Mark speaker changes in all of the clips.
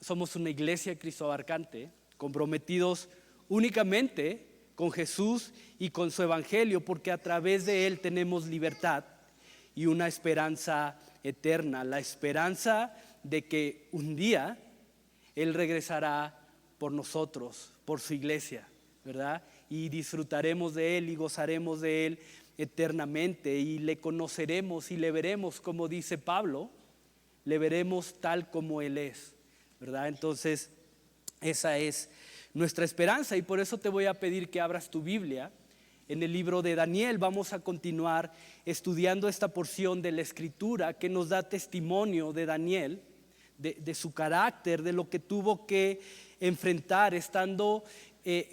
Speaker 1: Somos una iglesia Cristo abarcante, comprometidos únicamente con Jesús y con su evangelio, porque a través de él tenemos libertad y una esperanza eterna, la esperanza de que un día él regresará por nosotros, por su iglesia, ¿verdad? Y disfrutaremos de él y gozaremos de él eternamente, y le conoceremos y le veremos, como dice Pablo, le veremos tal como él es, ¿verdad? Entonces esa es nuestra esperanza, y por eso te voy a pedir que abras tu Biblia en el libro de Daniel. Vamos a continuar estudiando esta porción de la escritura que nos da testimonio de Daniel, de su carácter, de lo que tuvo que enfrentar estando,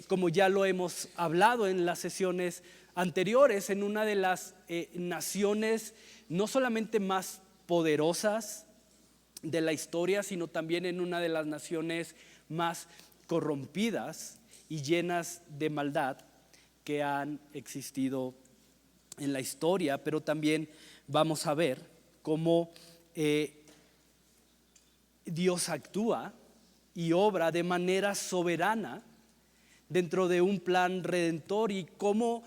Speaker 1: como ya lo hemos hablado en las sesiones anteriores, en una de las naciones no solamente más poderosas de la historia, sino también en una de las naciones más corrompidas y llenas de maldad que han existido en la historia. Pero también vamos a ver cómo Dios actúa y obra de manera soberana dentro de un plan redentor, y cómo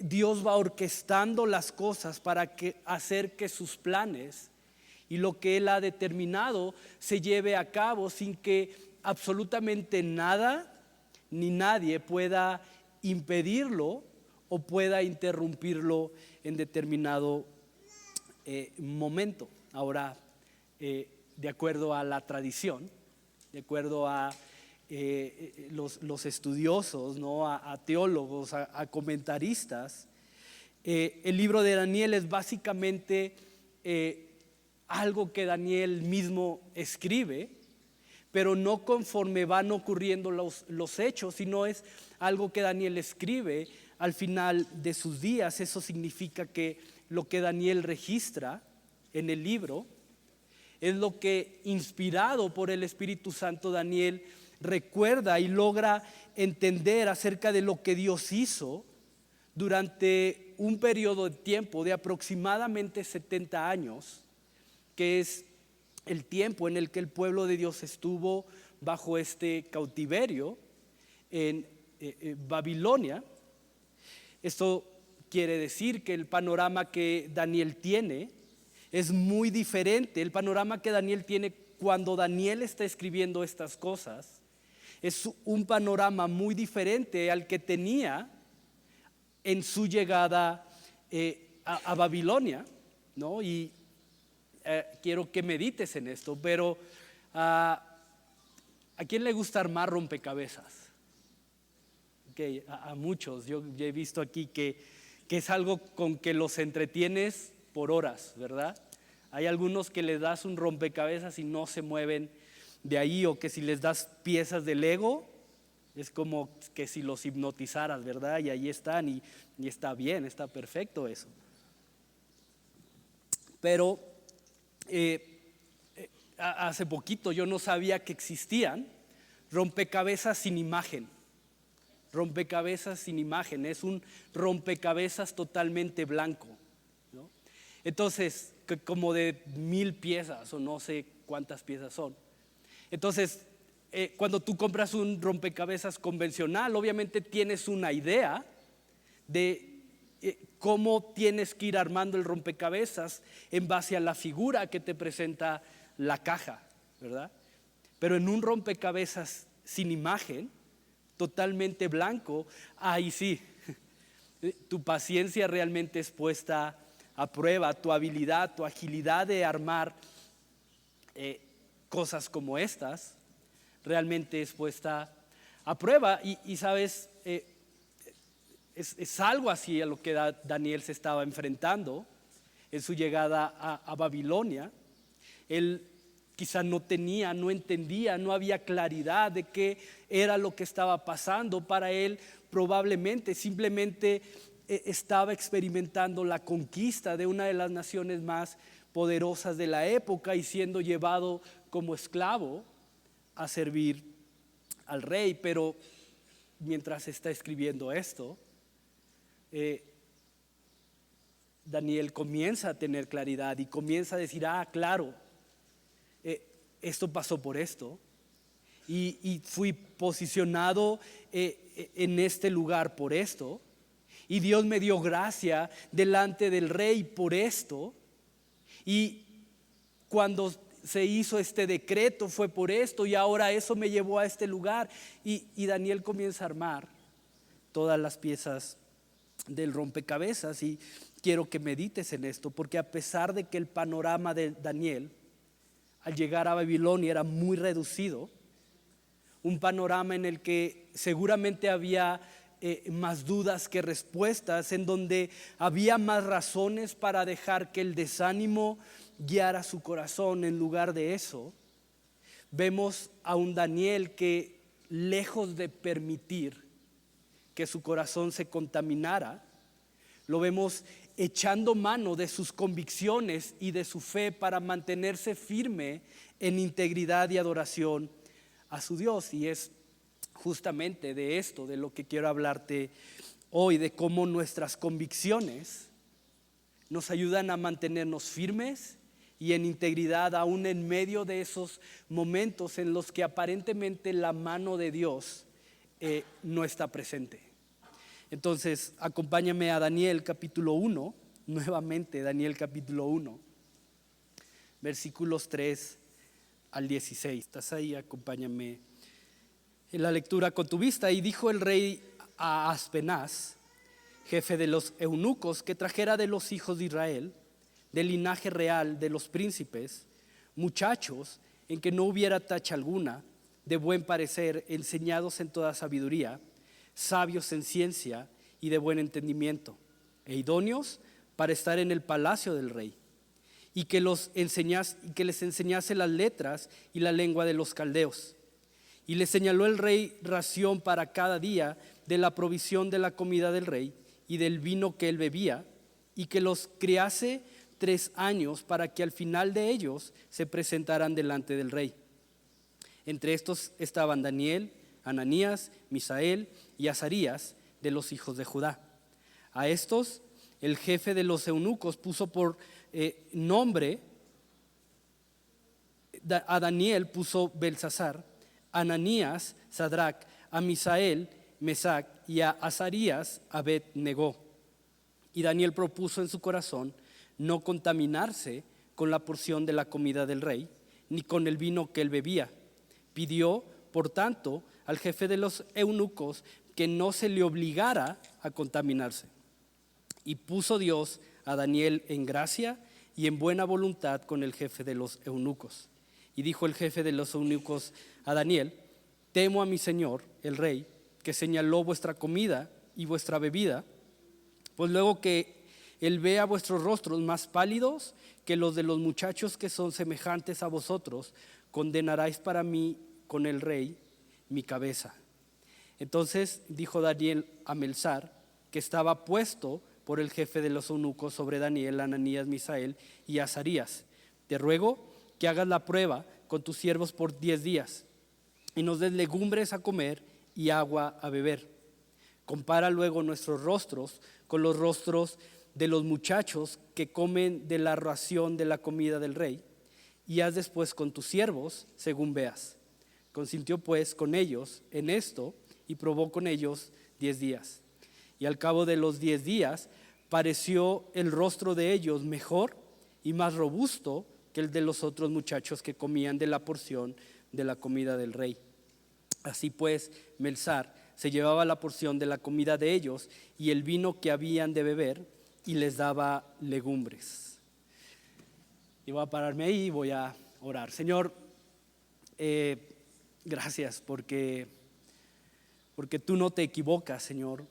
Speaker 1: Dios va orquestando las cosas para hacer que sus planes y lo que Él ha determinado se lleve a cabo sin que absolutamente nada ni nadie pueda impedirlo o pueda interrumpirlo en determinado momento. Ahora, de acuerdo a la tradición, de acuerdo a los estudiosos, ¿no? a teólogos, a comentaristas, el libro de Daniel es básicamente algo que Daniel mismo escribe, pero no conforme van ocurriendo los hechos, sino es algo que Daniel escribe al final de sus días. Eso significa que lo que Daniel registra en el libro es lo que, inspirado por el Espíritu Santo, Daniel recuerda y logra entender acerca de lo que Dios hizo durante un periodo de tiempo de aproximadamente 70 años, que es el tiempo en el que el pueblo de Dios estuvo bajo este cautiverio en Babilonia. Esto quiere decir que el panorama que Daniel tiene es muy diferente. El panorama que Daniel tiene cuando Daniel está escribiendo estas cosas es un panorama muy diferente al que tenía en su llegada a Babilonia, ¿no? Y quiero que medites en esto, pero ¿a quién le gusta armar rompecabezas? Okay, a muchos. Yo he visto aquí que es algo con que los entretienes por horas, ¿verdad? Hay algunos que les das un rompecabezas y no se mueven de ahí, o que si les das piezas de Lego es como que si los hipnotizaras, ¿verdad? Y ahí están, y está bien, está perfecto eso. Pero hace poquito yo no sabía que existían rompecabezas sin imagen. Rompecabezas sin imagen, es un rompecabezas totalmente blanco, ¿no? Entonces, como de 1000 piezas o no sé cuántas piezas son. Entonces, cuando tú compras un rompecabezas convencional, obviamente tienes una idea de cómo tienes que ir armando el rompecabezas en base a la figura que te presenta la caja, ¿verdad? Pero en un rompecabezas sin imagen, totalmente blanco, ahí sí, tu paciencia realmente es puesta a prueba, tu habilidad, tu agilidad de armar cosas como estas realmente es puesta a prueba. Y sabes, es algo así a lo que Daniel se estaba enfrentando en su llegada a Babilonia. Él quizá no entendía, no había claridad de qué era lo que estaba pasando. Para él probablemente simplemente estaba experimentando la conquista de una de las naciones más poderosas de la época y siendo llevado como esclavo a servir al rey. Pero mientras está escribiendo esto, Daniel comienza a tener claridad y comienza a decir, claro, esto pasó por esto, y fui posicionado en este lugar por esto, y Dios me dio gracia delante del rey por esto, y cuando se hizo este decreto fue por esto, y ahora eso me llevó a este lugar. Y Daniel comienza a armar todas las piezas del rompecabezas, y quiero que medites en esto, porque a pesar de que el panorama de Daniel al llegar a Babilonia era muy reducido, un panorama en el que seguramente había más dudas que respuestas, en donde había más razones para dejar que el desánimo guiara su corazón. En lugar de eso, vemos a un Daniel que, lejos de permitir que su corazón se contaminara, lo vemos echando mano de sus convicciones y de su fe para mantenerse firme en integridad y adoración a su Dios. Y es justamente de esto de lo que quiero hablarte hoy, de cómo nuestras convicciones nos ayudan a mantenernos firmes y en integridad aún en medio de esos momentos en los que aparentemente la mano de Dios no está presente. Entonces, acompáñame a Daniel capítulo 1, nuevamente Daniel capítulo 1, versículos 3 al 16. ¿Estás ahí? Acompáñame en la lectura con tu vista. Y dijo el rey a Aspenaz, jefe de los eunucos, que trajera de los hijos de Israel, del linaje real de los príncipes, muchachos en que no hubiera tacha alguna, de buen parecer, enseñados en toda sabiduría, sabios en ciencia y de buen entendimiento, e idóneos para estar en el palacio del rey, y que les enseñase las letras y la lengua de los caldeos. Y le señaló el rey ración para cada día de la provisión de la comida del rey y del vino que él bebía, y que los criase 3 años, para que al final de ellos se presentaran delante del rey. Entre estos estaban Daniel, Ananías, Misael y Azarías, de los hijos de Judá. A estos el jefe de los eunucos puso por nombre, a Daniel puso Belsasar, a Ananías Sadrac, a Misael Mesac y a Azarías Abed-negó. Y Daniel propuso en su corazón no contaminarse con la porción de la comida del rey, ni con el vino que él bebía. Pidió, por tanto, al jefe de los eunucos que no se le obligara a contaminarse. Y puso Dios a Daniel en gracia y en buena voluntad con el jefe de los eunucos. Y dijo el jefe de los eunucos a Daniel: temo a mi señor, el rey, que señaló vuestra comida y vuestra bebida, pues luego que él vea vuestros rostros más pálidos que los de los muchachos que son semejantes a vosotros, condenaráis para mí con el rey mi cabeza. Entonces dijo Daniel a Melsar, que estaba puesto por el jefe de los eunucos sobre Daniel, Ananías, Misael y Azarías: te ruego que hagas la prueba con tus siervos por 10 días y nos des legumbres a comer y agua a beber. Compara luego nuestros rostros con los rostros de los muchachos que comen de la ración de la comida del rey, y haz después con tus siervos según veas. Consintió pues con ellos en esto y probó con ellos 10 días. Y al cabo de los 10 días pareció el rostro de ellos mejor y más robusto que el de los otros muchachos que comían de la porción de la comida del rey. Así pues, Melsar se llevaba la porción de la comida de ellos y el vino que habían de beber, y les daba legumbres. Y voy a pararme ahí y voy a orar. Señor, gracias porque tú no te equivocas, Señor,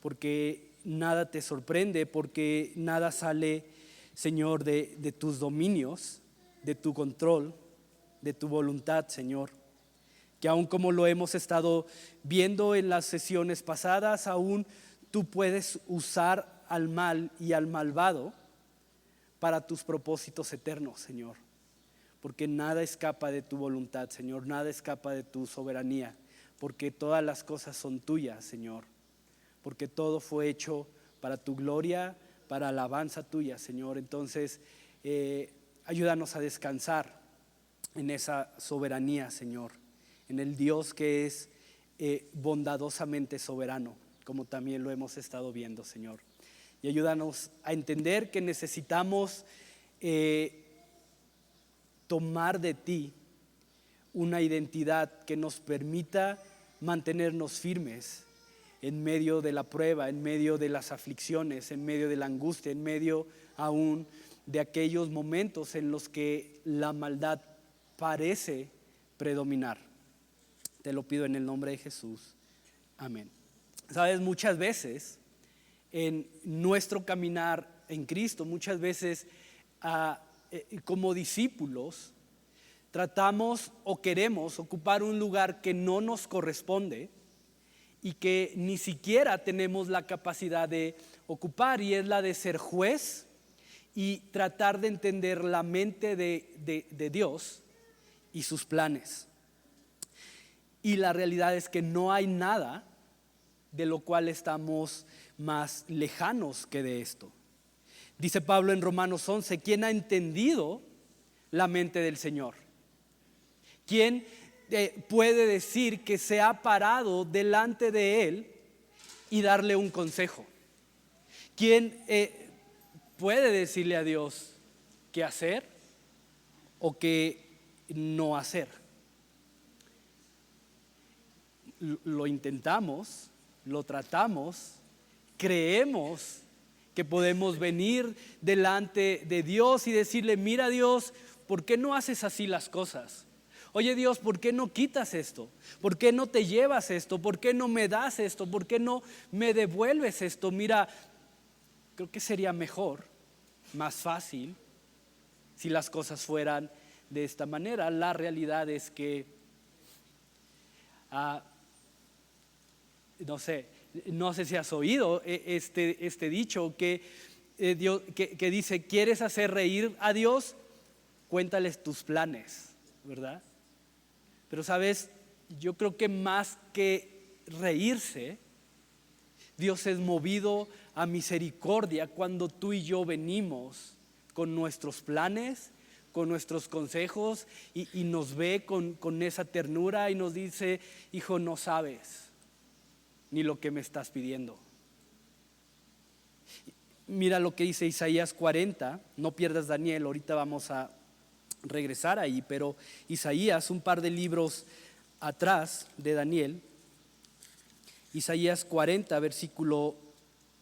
Speaker 1: porque nada te sorprende, porque nada sale, Señor, de tus dominios, de tu control, de tu voluntad, Señor. Que aún como lo hemos estado viendo en las sesiones pasadas, aún tú puedes usar al mal y al malvado para tus propósitos eternos, Señor. Porque nada escapa de tu voluntad, Señor, nada escapa de tu soberanía, porque todas las cosas son tuyas, Señor. Porque todo fue hecho para tu gloria, para alabanza tuya, Señor. Entonces, ayúdanos a descansar en esa soberanía, Señor, en el Dios que es bondadosamente soberano, como también lo hemos estado viendo, Señor. Y ayúdanos a entender que necesitamos tomar de ti una identidad que nos permita mantenernos firmes en medio de la prueba, en medio de las aflicciones, en medio de la angustia, en medio aún de aquellos momentos en los que la maldad parece predominar. Te lo pido en el nombre de Jesús. Amén. Sabes, muchas veces en nuestro caminar en Cristo, muchas veces como discípulos, tratamos o queremos ocupar un lugar que no nos corresponde y que ni siquiera tenemos la capacidad de ocupar, y es la de ser juez y tratar de entender la mente de Dios y sus planes. Y la realidad es que no hay nada de lo cual estamos más lejanos que de esto. Dice Pablo en Romanos 11, ¿quién ha entendido la mente del Señor? ¿Quién puede decir que se ha parado delante de Él y darle un consejo? ¿Quién puede decirle a Dios qué hacer o qué no hacer? Lo intentamos, lo tratamos, creemos que podemos venir delante de Dios y decirle, mira Dios, ¿por qué no haces así las cosas? Oye Dios, ¿por qué no quitas esto? ¿Por qué no te llevas esto? ¿Por qué no me das esto? ¿Por qué no me devuelves esto? Mira, creo que sería mejor, más fácil, si las cosas fueran de esta manera. La realidad es que, no sé si has oído este dicho que dice, ¿quieres hacer reír a Dios? Cuéntales tus planes, ¿verdad? Pero sabes, yo creo que más que reírse, Dios es movido a misericordia cuando tú y yo venimos con nuestros planes, con nuestros consejos, y nos ve con esa ternura y nos dice, hijo, no sabes ni lo que me estás pidiendo. Mira lo que dice Isaías 40, no pierdas Daniel, ahorita vamos a regresar ahí, pero Isaías, un par de libros atrás de Daniel, Isaías 40, versículo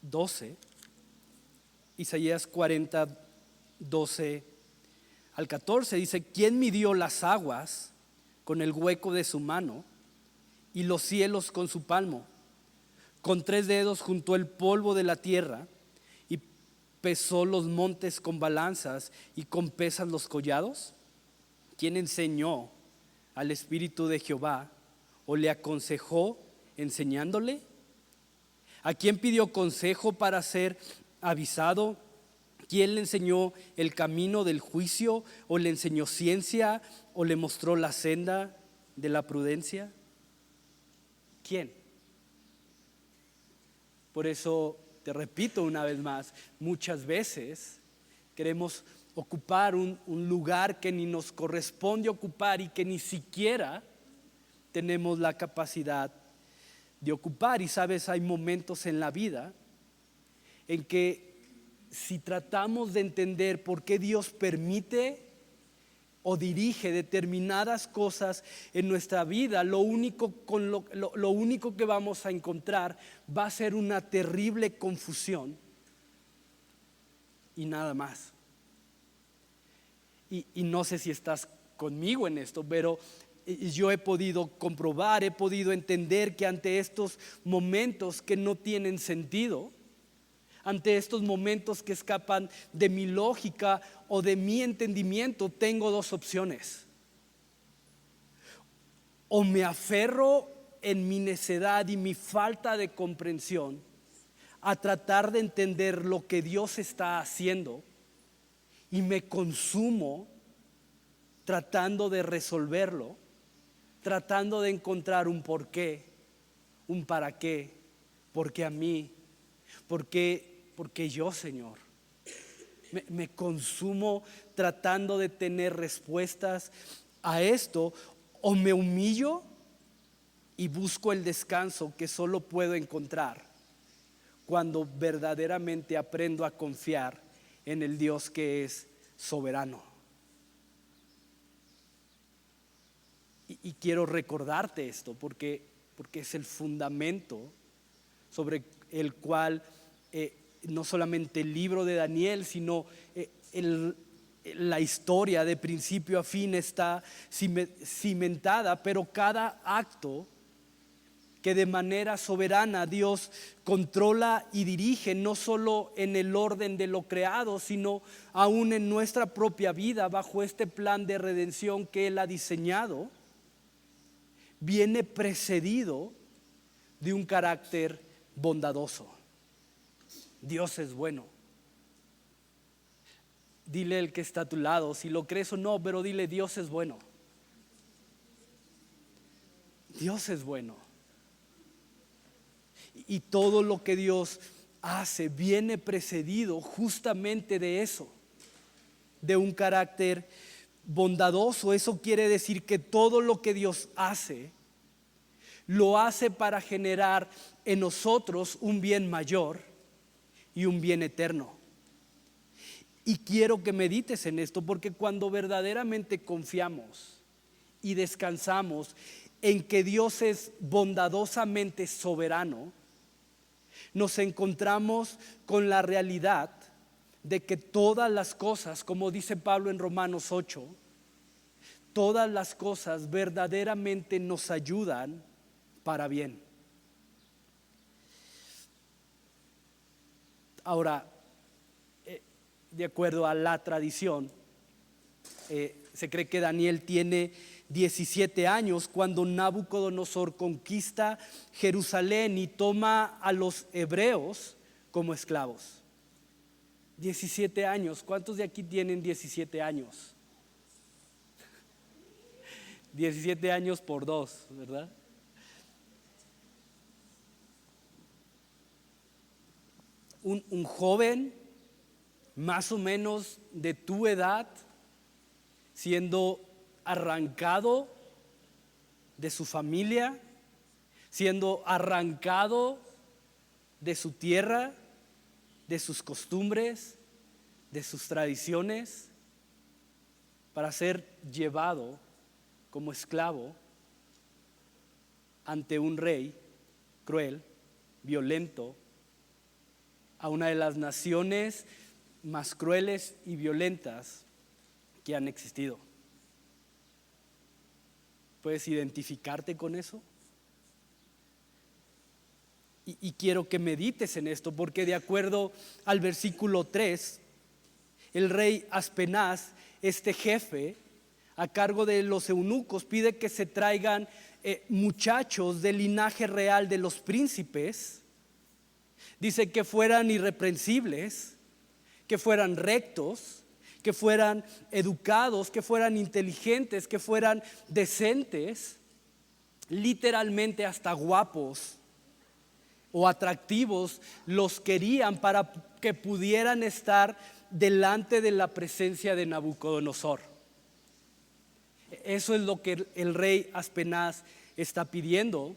Speaker 1: 12, Isaías 40, 12 al 14, dice, ¿quién midió las aguas con el hueco de su mano y los cielos con su palmo? Con 3 dedos juntó el polvo de la tierra y pesó los montes con balanzas y con pesas los collados. ¿Quién enseñó al Espíritu de Jehová o le aconsejó enseñándole? ¿A quién pidió consejo para ser avisado? ¿Quién le enseñó el camino del juicio o le enseñó ciencia o le mostró la senda de la prudencia? ¿Quién? Por eso te repito una vez más, muchas veces queremos ocupar un lugar que ni nos corresponde ocupar y que ni siquiera tenemos la capacidad de ocupar. Y sabes, hay momentos en la vida en que si tratamos de entender por qué Dios permite o dirige determinadas cosas en nuestra vida, lo único que vamos a encontrar va a ser una terrible confusión y nada más. Y no sé si estás conmigo en esto, pero yo he podido comprobar, he podido entender que ante estos momentos que no tienen sentido, ante estos momentos que escapan de mi lógica o de mi entendimiento, tengo 2 opciones. O me aferro en mi necedad y mi falta de comprensión a tratar de entender lo que Dios está haciendo y me consumo tratando de resolverlo, tratando de encontrar un por qué, un para qué, por qué a mí, por qué yo, Señor. Me consumo tratando de tener respuestas a esto, o me humillo y busco el descanso que solo puedo encontrar cuando verdaderamente aprendo a confiar en el Dios que es soberano. Y quiero recordarte esto porque es el fundamento sobre el cual no solamente el libro de Daniel, sino la historia de principio a fin está cimentada, pero cada acto que de manera soberana Dios controla y dirige, no solo en el orden de lo creado, sino aún en nuestra propia vida, bajo este plan de redención que Él ha diseñado, viene precedido de un carácter bondadoso. Dios es bueno. Dile al que está a tu lado, si lo crees o no, pero dile: Dios es bueno. Dios es bueno. Y todo lo que Dios hace viene precedido justamente de eso, de un carácter bondadoso. Eso quiere decir que todo lo que Dios hace, lo hace para generar en nosotros un bien mayor y un bien eterno. Y quiero que medites en esto, porque cuando verdaderamente confiamos y descansamos en que Dios es bondadosamente soberano, nos encontramos con la realidad de que todas las cosas, como dice Pablo en Romanos 8, todas las cosas verdaderamente nos ayudan para bien. Ahora, de acuerdo a la tradición, se cree que Daniel tiene 17 años cuando Nabucodonosor conquista Jerusalén y toma a los hebreos como esclavos. 17 años. ¿Cuántos de aquí tienen 17 años? 17 años por 2, ¿verdad? Un joven más o menos de tu edad, siendo arrancado de su familia, siendo arrancado de su tierra, de sus costumbres, de sus tradiciones, para ser llevado como esclavo ante un rey cruel, violento, a una de las naciones más crueles y violentas que han existido. ¿Puedes identificarte con eso? Y quiero que medites en esto, porque de acuerdo al versículo 3, el rey Aspenaz, este jefe a cargo de los eunucos, pide que se traigan muchachos del linaje real de los príncipes. Dice que fueran irreprensibles, que fueran rectos, que fueran educados, que fueran inteligentes, que fueran decentes, literalmente hasta guapos o atractivos los querían para que pudieran estar delante de la presencia de Nabucodonosor. Eso es lo que el rey Aspenaz está pidiendo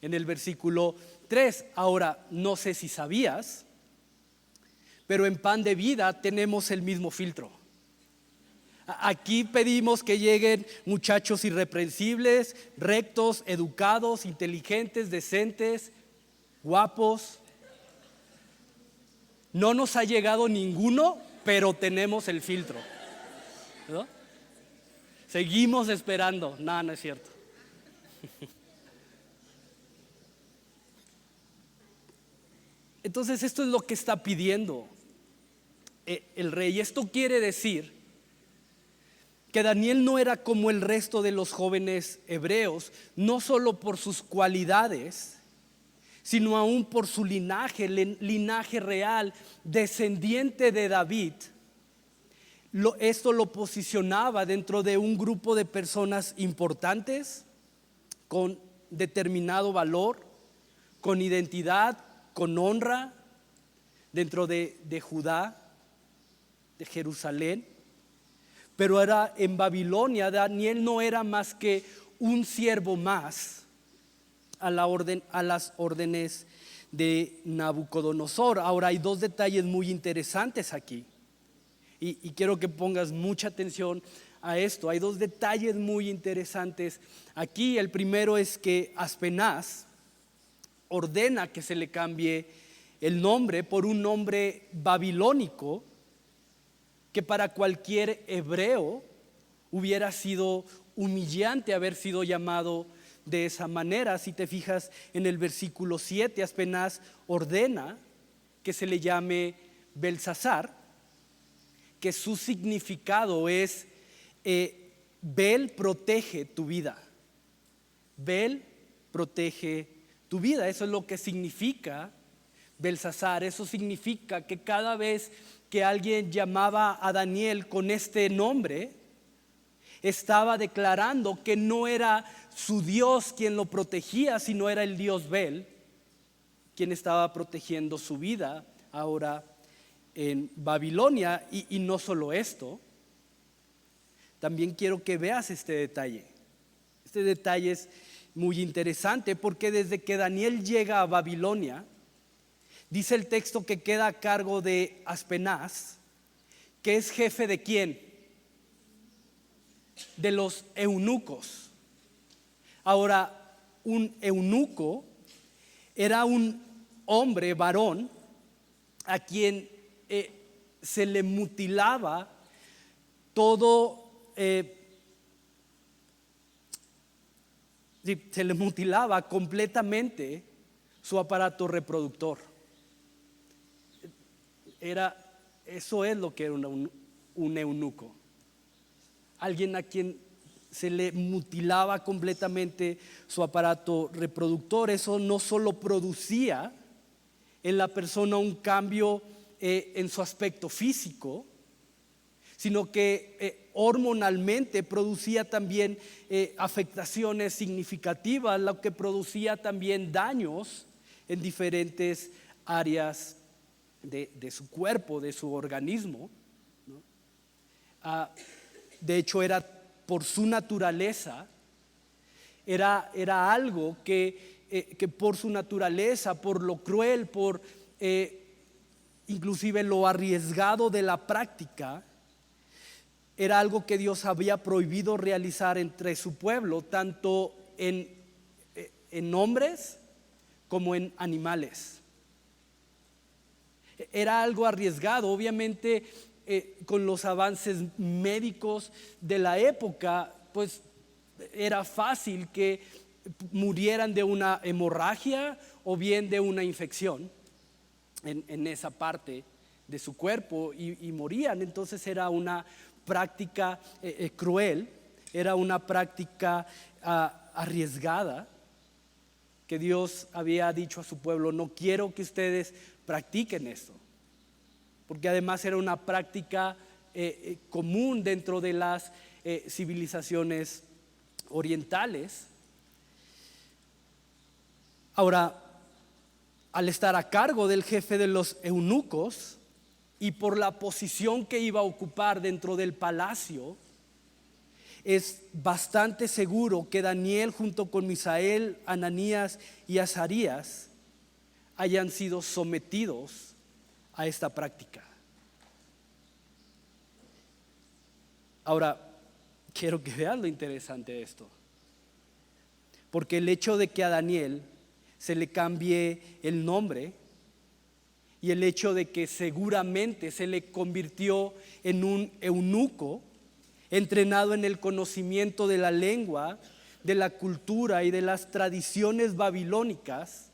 Speaker 1: en el versículo 3. Ahora, no sé si sabías, pero en Pan de Vida tenemos el mismo filtro. Aquí pedimos que lleguen muchachos irreprensibles, rectos, educados, inteligentes, decentes, guapos. No nos ha llegado ninguno, pero tenemos el filtro, ¿no? Seguimos esperando. No es cierto. Entonces esto es lo que está pidiendo el rey. Esto quiere decir que Daniel no era como el resto de los jóvenes hebreos, no solo por sus cualidades, sino aún por su linaje, linaje real, descendiente de David. Esto lo posicionaba dentro de un grupo de personas importantes, con determinado valor, con identidad, con honra, dentro de Judá, de Jerusalén. Pero era en Babilonia, Daniel no era más que un siervo más a las órdenes de Nabucodonosor. Ahora hay dos detalles muy interesantes aquí y quiero que pongas mucha atención a esto. Hay dos detalles muy interesantes aquí. El primero es que Aspenaz ordena que se le cambie el nombre por un nombre babilónico que para cualquier hebreo hubiera sido humillante haber sido llamado de esa manera. Si te fijas en el versículo 7, Aspenaz ordena que se le llame Belsasar, que su significado es Bel protege tu vida. Bel protege tu vida. Eso es lo que significa Belsasar. Eso significa que cada vez que alguien llamaba a Daniel con este nombre, estaba declarando que no era su Dios quien lo protegía, sino era el Dios Bel quien estaba protegiendo su vida ahora en Babilonia. Y no solo esto, también quiero que veas este detalle. Este detalle es muy interesante porque desde que Daniel llega a Babilonia, dice el texto que queda a cargo de Aspenaz, que es jefe de ¿quién? De los eunucos. Ahora, un eunuco era un hombre varón a quien se le mutilaba todo, se le mutilaba completamente su aparato reproductor. Eso es lo que era un eunuco. Alguien a quien se le mutilaba completamente su aparato reproductor. Eso no solo producía en la persona un cambio en su aspecto físico, sino que hormonalmente producía también afectaciones significativas, lo que producía también daños en diferentes áreas de su cuerpo, de su organismo, ¿no? De hecho, era por su naturaleza, era algo que por su naturaleza, por lo cruel, por inclusive lo arriesgado de la práctica, era algo que Dios había prohibido realizar entre su pueblo, tanto en hombres como en animales. Era algo arriesgado, obviamente. Con los avances médicos de la época, pues era fácil que murieran de una hemorragia o bien de una infección en esa parte de su cuerpo y morían. Entonces era una práctica cruel, era una práctica arriesgada que Dios había dicho a su pueblo: no quiero que ustedes practiquen esto. Porque además era una práctica común dentro de las civilizaciones orientales. Ahora, al estar a cargo del jefe de los eunucos y por la posición que iba a ocupar dentro del palacio, es bastante seguro que Daniel, junto con Misael, Ananías y Azarías, hayan sido sometidos a esta práctica. Ahora, quiero que vean lo interesante de esto, porque el hecho de que a Daniel se le cambie el nombre y el hecho de que seguramente se le convirtió en un eunuco entrenado en el conocimiento de la lengua, de la cultura y de las tradiciones babilónicas,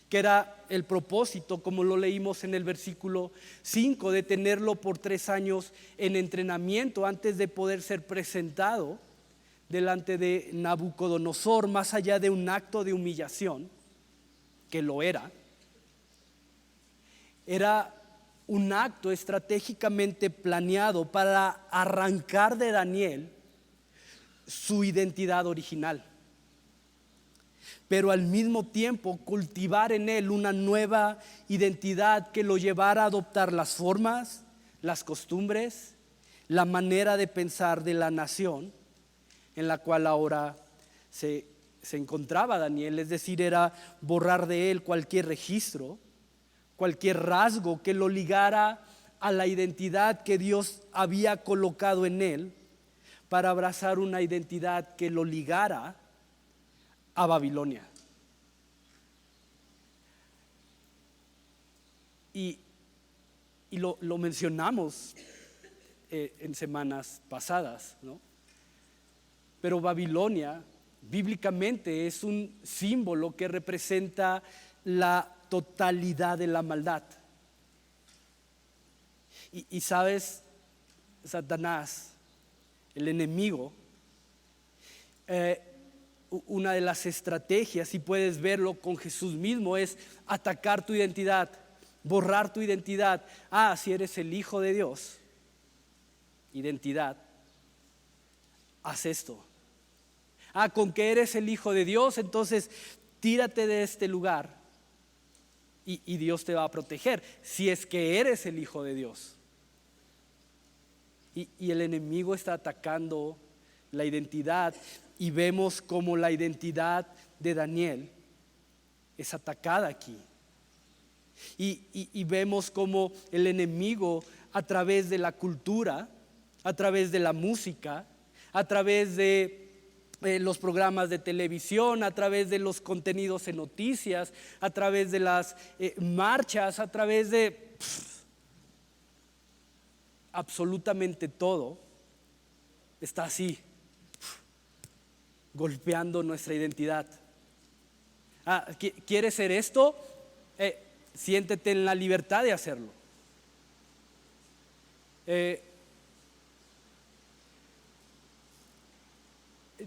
Speaker 1: que era el propósito, como lo leímos en el versículo 5, de tenerlo por 3 años en entrenamiento antes de poder ser presentado delante de Nabucodonosor, más allá de un acto de humillación, que lo era un acto estratégicamente planeado para arrancar de Daniel su identidad original, pero al mismo tiempo cultivar en él una nueva identidad que lo llevara a adoptar las formas, las costumbres, la manera de pensar de la nación en la cual ahora se encontraba Daniel, es decir, era borrar de él cualquier registro, cualquier rasgo que lo ligara a la identidad que Dios había colocado en él, para abrazar una identidad que lo ligara a Babilonia. Y lo mencionamos en semanas pasadas, ¿no? Pero Babilonia bíblicamente es un símbolo que representa la totalidad de la maldad. Y sabes, Satanás, el enemigo, una de las estrategias, y puedes verlo con Jesús mismo, es atacar tu identidad, borrar tu identidad. Si eres el Hijo de Dios, identidad, haz esto. Con que eres el Hijo de Dios, entonces tírate de este lugar y Dios te va a proteger, si es que eres el Hijo de Dios. Y el enemigo está atacando la identidad, y vemos como la identidad de Daniel es atacada aquí. Y vemos como el enemigo, a través de la cultura, a través de la música, a través de los programas de televisión, a través de los contenidos en noticias, a través de las marchas, a través de absolutamente todo, está así, golpeando nuestra identidad. ¿Quieres ser esto? Siéntete en la libertad de hacerlo.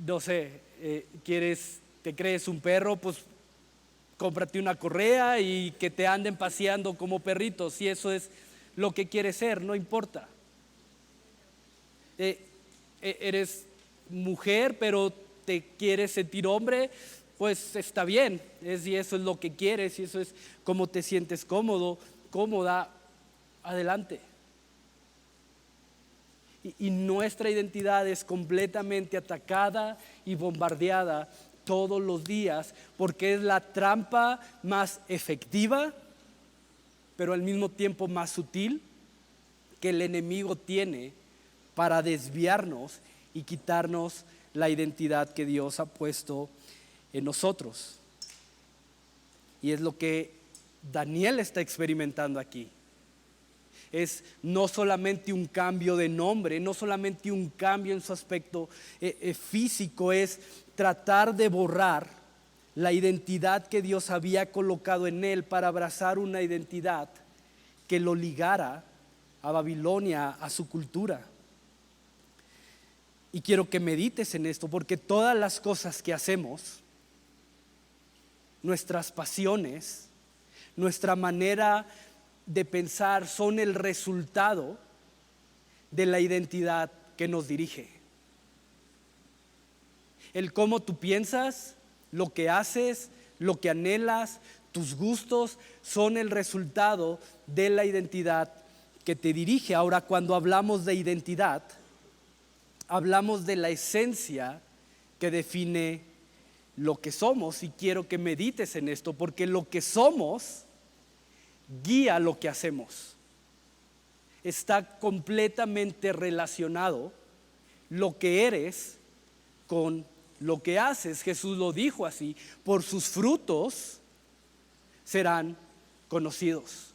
Speaker 1: No sé, te crees un perro, pues cómprate una correa y que te anden paseando como perritos, si eso es lo que quieres ser, no importa. Eres mujer, pero te quieres sentir hombre, pues está bien, si eso es lo que quieres, si eso es como te sientes cómodo, cómoda, adelante. Y nuestra identidad es completamente atacada y bombardeada todos los días, porque es la trampa más efectiva, pero al mismo tiempo más sutil, que el enemigo tiene para desviarnos y quitarnos la identidad que Dios ha puesto en nosotros. Y es lo que Daniel está experimentando aquí. Es no solamente un cambio de nombre, no solamente un cambio en su aspecto físico, es tratar de borrar la identidad que Dios había colocado en él para abrazar una identidad que lo ligara a Babilonia, a su cultura. Y quiero que medites en esto, porque todas las cosas que hacemos, nuestras pasiones, nuestra manera de pensar, son el resultado de la identidad que nos dirige. El cómo tú piensas, lo que haces, lo que anhelas, tus gustos, son el resultado de la identidad que te dirige. Ahora, cuando hablamos de identidad, hablamos de la esencia que define lo que somos, y quiero que medites en esto, porque lo que somos guía lo que hacemos. Está completamente relacionado lo que eres con lo que haces. Jesús lo dijo así: por sus frutos serán conocidos.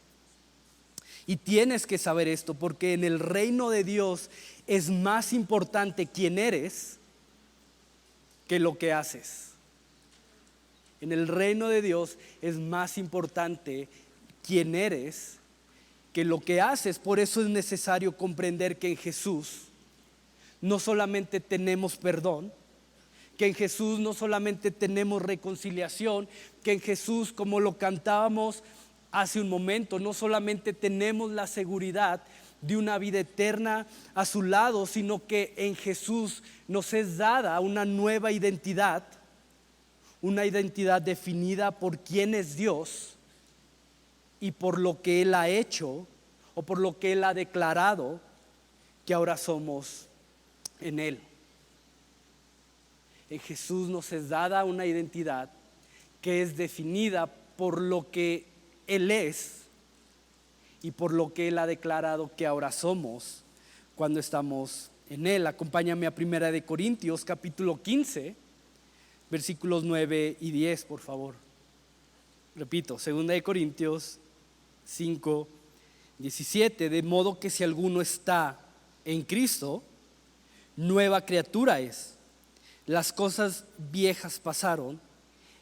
Speaker 1: Y tienes que saber esto, porque en el reino de Dios es más importante quién eres que lo que haces. En el reino de Dios es más importante quién eres que lo que haces. Por eso es necesario comprender que en Jesús no solamente tenemos perdón, que en Jesús no solamente tenemos reconciliación, que en Jesús, como lo cantábamos hace un momento, no solamente tenemos la seguridad de una vida eterna a su lado, sino que en Jesús nos es dada una nueva identidad, una identidad definida por quién es Dios y por lo que Él ha hecho o por lo que Él ha declarado que ahora somos en Él. En Jesús nos es dada una identidad que es definida por lo que Él es y por lo que Él ha declarado que ahora somos cuando estamos en Él. Acompáñame a 1 Corintios capítulo 15, versículos 9 y 10, por favor. Repito, 2 Corintios 5, 17, de modo que si alguno está en Cristo, nueva criatura es. Las cosas viejas pasaron,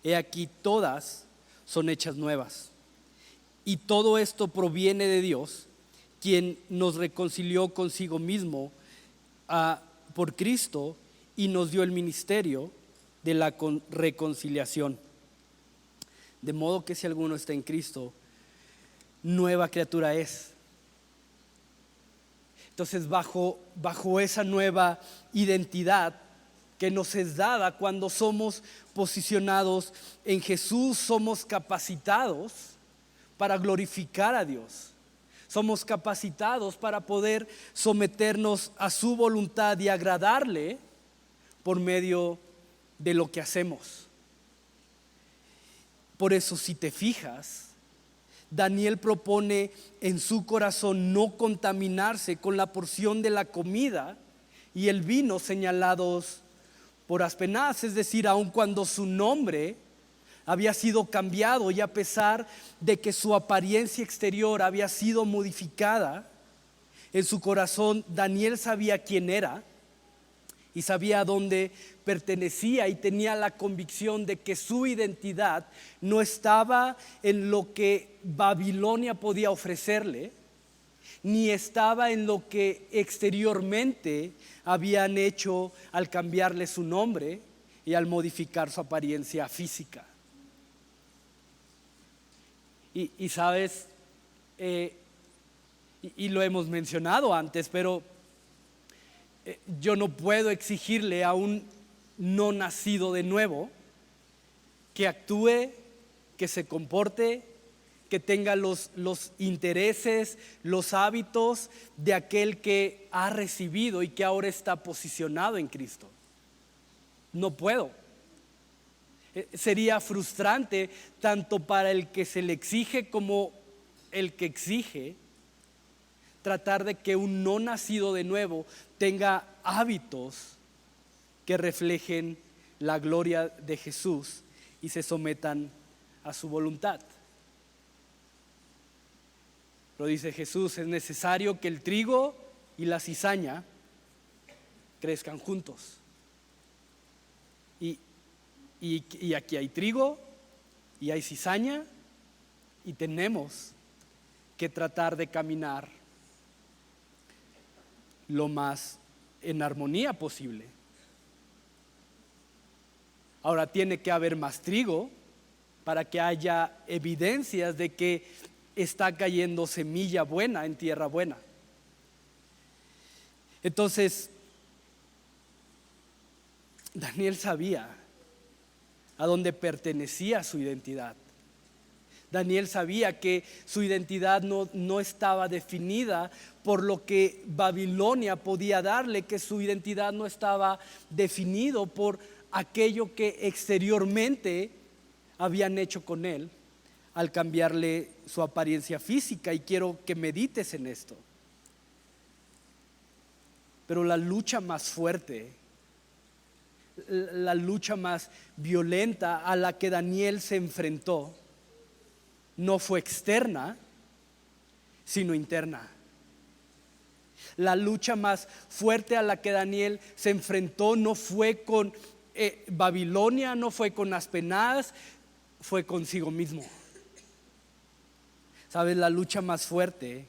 Speaker 1: he aquí todas son hechas nuevas. Y todo esto proviene de Dios, quien nos reconcilió consigo mismo por Cristo y nos dio el ministerio de la reconciliación. De modo que si alguno está en Cristo, nueva criatura es. Entonces, bajo esa nueva identidad que nos es dada cuando somos posicionados en Jesús, somos capacitados para glorificar a Dios. Somos capacitados para poder someternos a su voluntad y agradarle por medio de lo que hacemos. Por eso, si te fijas, Daniel propone en su corazón no contaminarse con la porción de la comida y el vino señalados por Aspenaz, es decir, aun cuando su nombre había sido cambiado y a pesar de que su apariencia exterior había sido modificada, en su corazón Daniel sabía quién era y sabía a dónde pertenecía y tenía la convicción de que su identidad no estaba en lo que Babilonia podía ofrecerle, ni estaba en lo que exteriormente habían hecho al cambiarle su nombre y al modificar su apariencia física. Y sabes, y lo hemos mencionado antes, pero yo no puedo exigirle a un no nacido de nuevo que actúe, que se comporte, que tenga los intereses, los hábitos de aquel que ha recibido y que ahora está posicionado en Cristo. No puedo. Sería frustrante tanto para el que se le exige como el que exige tratar de que un no nacido de nuevo tenga hábitos que reflejen la gloria de Jesús y se sometan a su voluntad. Lo dice Jesús, es necesario que el trigo y la cizaña crezcan juntos. Y aquí hay trigo y hay cizaña y tenemos que tratar de caminar lo más en armonía posible. Ahora tiene que haber más trigo para que haya evidencias de que está cayendo semilla buena en tierra buena. Entonces, Daniel sabía a dónde pertenecía su identidad. Daniel sabía que su identidad no estaba definida por lo que Babilonia podía darle, que su identidad no estaba definido por aquello que exteriormente habían hecho con él al cambiarle su apariencia física. Y quiero que medites en esto. Pero la lucha más fuerte, la lucha más violenta a la que Daniel se enfrentó no fue externa, sino interna. La lucha más fuerte a la que Daniel se enfrentó no fue con Babilonia, no fue con Aspenaz, fue consigo mismo. ¿Sabes? La lucha más fuerte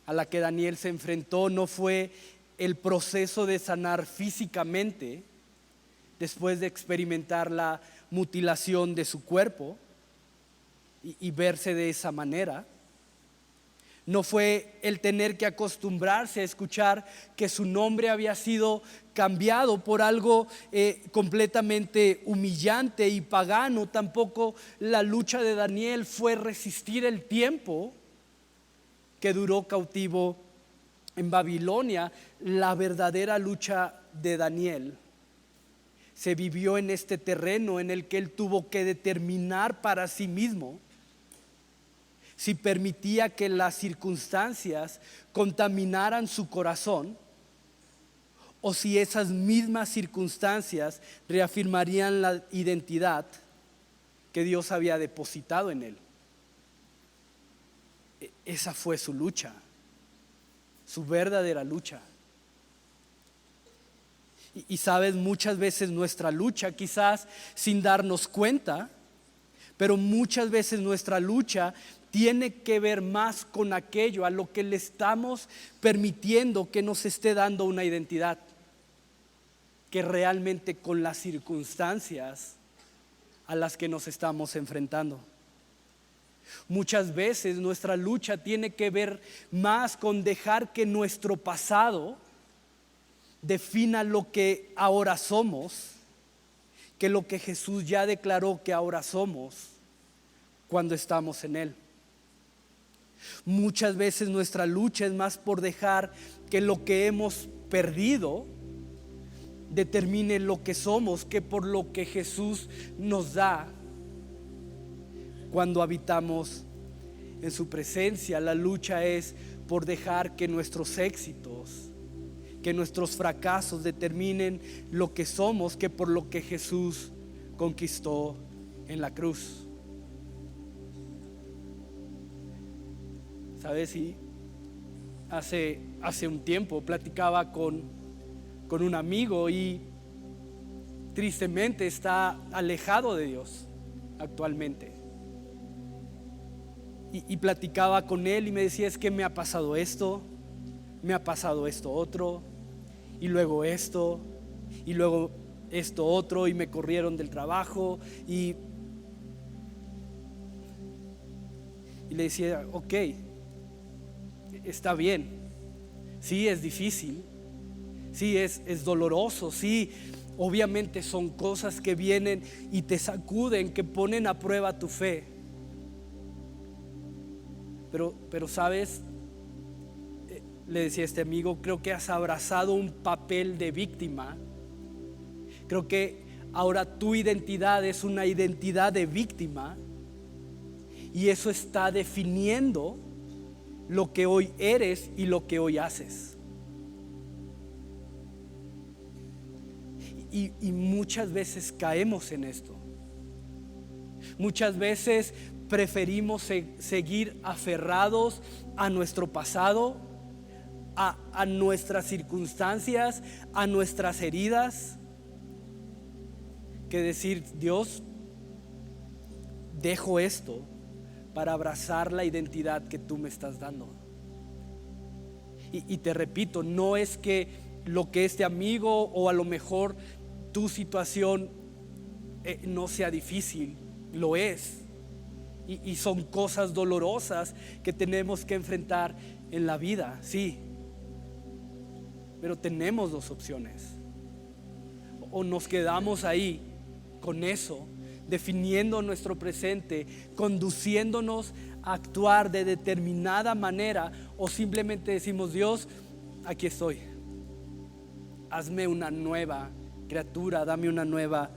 Speaker 1: a la que Daniel se enfrentó no fue el proceso de sanar físicamente después de experimentar la mutilación de su cuerpo y verse de esa manera. No fue el tener que acostumbrarse a escuchar que su nombre había sido cambiado por algo completamente humillante y pagano. Tampoco la lucha de Daniel fue resistir el tiempo que duró cautivo en Babilonia, la verdadera lucha de Daniel se vivió en este terreno en el que él tuvo que determinar para sí mismo si permitía que las circunstancias contaminaran su corazón o si esas mismas circunstancias reafirmarían la identidad que Dios había depositado en él. Esa fue su lucha, su verdadera lucha. Y sabes, muchas veces nuestra lucha, quizás sin darnos cuenta, pero muchas veces nuestra lucha tiene que ver más con aquello a lo que le estamos permitiendo que nos esté dando una identidad, que realmente con las circunstancias a las que nos estamos enfrentando. Muchas veces nuestra lucha tiene que ver más con dejar que nuestro pasado defina lo que ahora somos, que lo que Jesús ya declaró que ahora somos cuando estamos en Él. Muchas veces nuestra lucha es más por dejar que lo que hemos perdido determine lo que somos, que por lo que Jesús nos da cuando habitamos en su presencia. La lucha es por dejar que nuestros éxitos, que nuestros fracasos determinen lo que somos, que por lo que Jesús conquistó en la cruz. ¿Sabes? Y hace un tiempo platicaba con un amigo y tristemente está alejado de Dios actualmente. Y platicaba con él y me decía, es que me ha pasado esto otro, y luego esto otro, y me corrieron del trabajo, y le decía, ok, está bien, sí es difícil, sí es doloroso, sí, obviamente son cosas que vienen y te sacuden, que ponen a prueba tu fe, pero sabes, le decía a este amigo, creo que has abrazado un papel de víctima. Creo que ahora tu identidad es una identidad de víctima, y eso está definiendo lo que hoy eres y lo que hoy haces. Y muchas veces caemos en esto. Muchas veces preferimos seguir aferrados a nuestro pasado, a nuestras circunstancias, a nuestras heridas, que decir, Dios, dejo esto para abrazar la identidad que tú me estás dando. Y te repito, no es que lo que este amigo o a lo mejor tu situación no sea difícil, lo es. Y son cosas dolorosas que tenemos que enfrentar en la vida, sí. Pero tenemos dos opciones. O nos quedamos ahí con eso, definiendo nuestro presente, conduciéndonos a actuar de determinada manera, o simplemente decimos, Dios, aquí estoy, hazme una nueva criatura, dame una nueva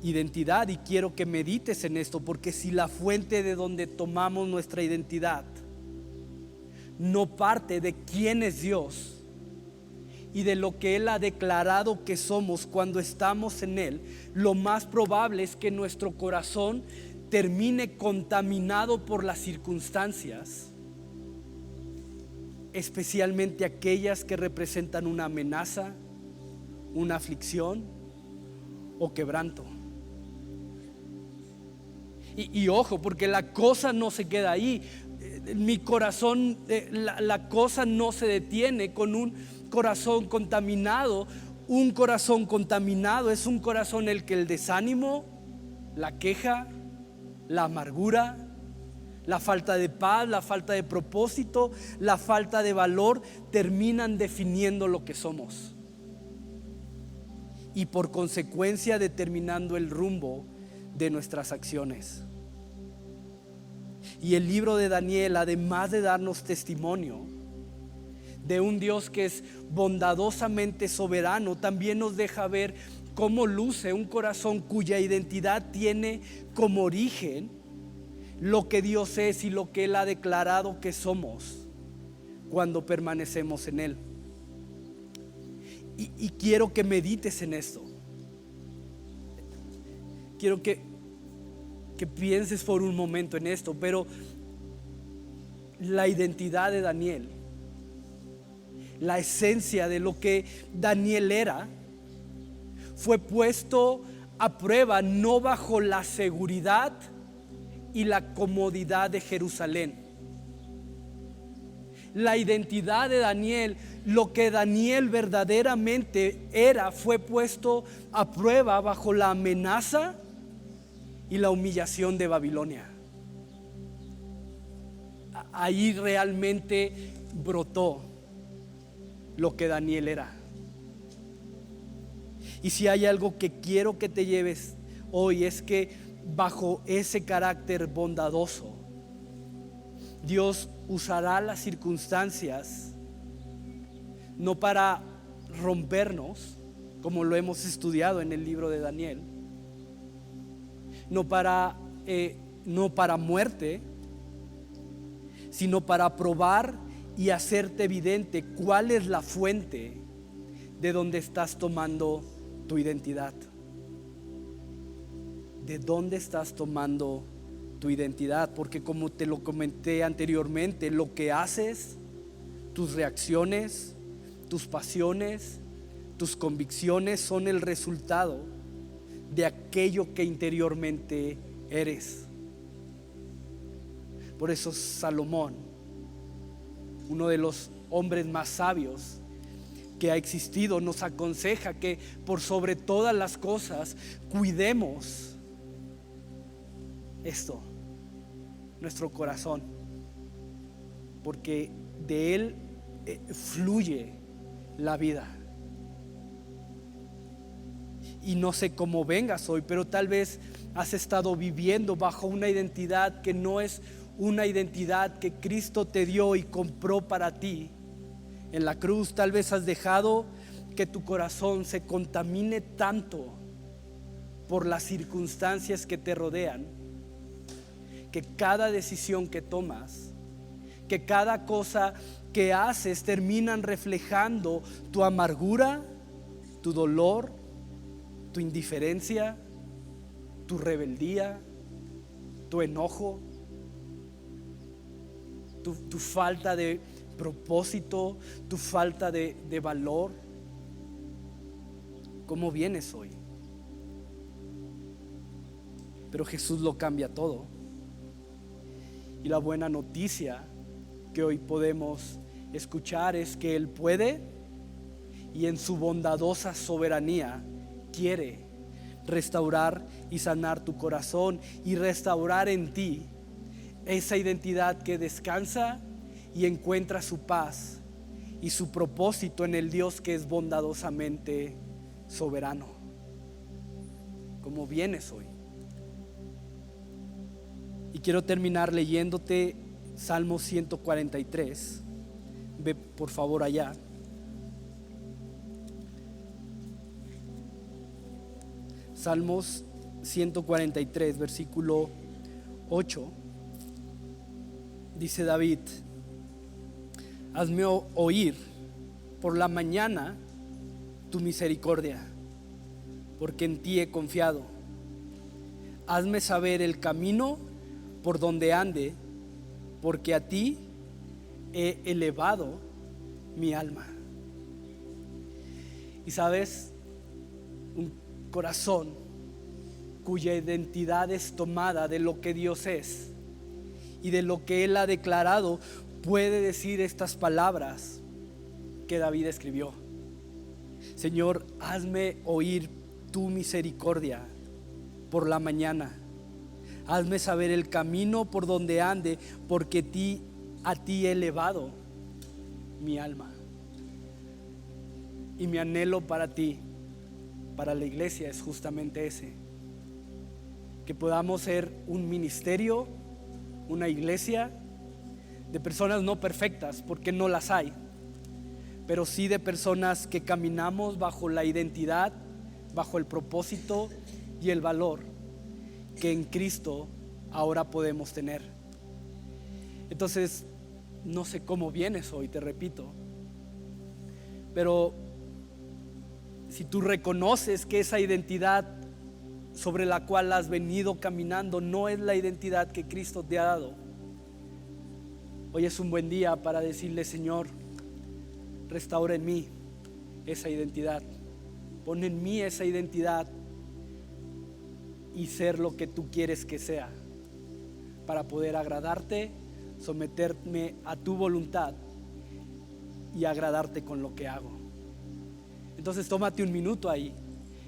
Speaker 1: identidad. Y quiero que medites en esto, porque si la fuente de donde tomamos nuestra identidad no parte de quién es Dios y de lo que Él ha declarado que somos cuando estamos en Él, lo más probable es que nuestro corazón termine contaminado por las circunstancias, especialmente aquellas que representan una amenaza, una aflicción o quebranto. Y ojo, porque la cosa no se queda ahí. Mi corazón, la cosa no se detiene con un corazón contaminado. Un corazón contaminado es un corazón en el que el desánimo, la queja, la amargura, la falta de paz, la falta de propósito, la falta de valor terminan definiendo lo que somos, y por consecuencia determinando el rumbo de nuestras acciones. Y el libro de Daniel, además de darnos testimonio de un Dios que es bondadosamente soberano, también nos deja ver cómo luce un corazón cuya identidad tiene como origen lo que Dios es y lo que Él ha declarado que somos cuando permanecemos en Él. Y quiero que medites en esto. Quiero que pienses por un momento en esto, pero la identidad de Daniel, la esencia de lo que Daniel era, fue puesto a prueba no bajo la seguridad y la comodidad de Jerusalén. La identidad de Daniel, lo que Daniel verdaderamente era, fue puesto a prueba bajo la amenaza y la humillación de Babilonia. Ahí realmente brotó lo que Daniel era. Y si hay algo que quiero que te lleves hoy, es que bajo ese carácter bondadoso, Dios usará las circunstancias no para rompernos, como lo hemos estudiado en el libro de Daniel, no para muerte, sino para probar y hacerte evidente cuál es la fuente de donde estás tomando tu identidad. ¿De dónde estás tomando tu identidad? Porque como te lo comenté anteriormente, lo que haces, tus reacciones, tus pasiones, tus convicciones son el resultado de aquello que interiormente eres. Por eso Salomón, uno de los hombres más sabios que ha existido, nos aconseja que por sobre todas las cosas cuidemos esto, nuestro corazón, porque de él fluye la vida. Y no sé cómo vengas hoy, pero tal vez has estado viviendo bajo una identidad que no es una identidad que Cristo te dio y compró para ti en la cruz. Tal vez has dejado que tu corazón se contamine tanto por las circunstancias que te rodean, que cada decisión que tomas, que cada cosa que haces terminan reflejando tu amargura, tu dolor, tu indiferencia, tu rebeldía, tu enojo, tu falta de propósito, tu falta de valor. ¿Cómo vienes hoy? Pero Jesús lo cambia todo. Y la buena noticia que hoy podemos escuchar es que Él puede, y en su bondadosa soberanía quiere restaurar y sanar tu corazón y restaurar en ti esa identidad que descansa y encuentra su paz y su propósito en el Dios que es bondadosamente soberano. ¿Cómo vienes hoy? Y quiero terminar leyéndote Salmo 143. Ve por favor allá. Salmos 143, versículo 8. Dice David: hazme oír por la mañana tu misericordia, porque en ti he confiado. Hazme saber el camino por donde ande, porque a ti he elevado mi alma. Y sabes, un corazón cuya identidad es tomada de lo que Dios es y de lo que Él ha declarado, puede decir estas palabras que David escribió: Señor, hazme oír tu misericordia por la mañana. Hazme saber el camino por donde ande, porque a ti he elevado mi alma. Y mi anhelo para ti, para la iglesia, es justamente ese: que podamos ser un ministerio, una iglesia de personas no perfectas, porque no las hay, pero sí de personas que caminamos bajo la identidad, bajo el propósito y el valor que en Cristo ahora podemos tener. Entonces, no sé cómo vienes hoy, te repito, pero si tú reconoces que esa identidad sobre la cual has venido caminando no es la identidad que Cristo te ha dado, hoy es un buen día para decirle: Señor, restaura en mí esa identidad, pon en mí esa identidad y ser lo que tú quieres que sea, para poder agradarte, someterme a tu voluntad y agradarte con lo que hago. Entonces tómate un minuto ahí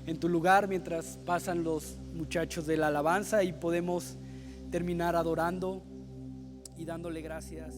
Speaker 1: en tu lugar mientras pasan los muchachos de la alabanza y podemos terminar adorando y dándole gracias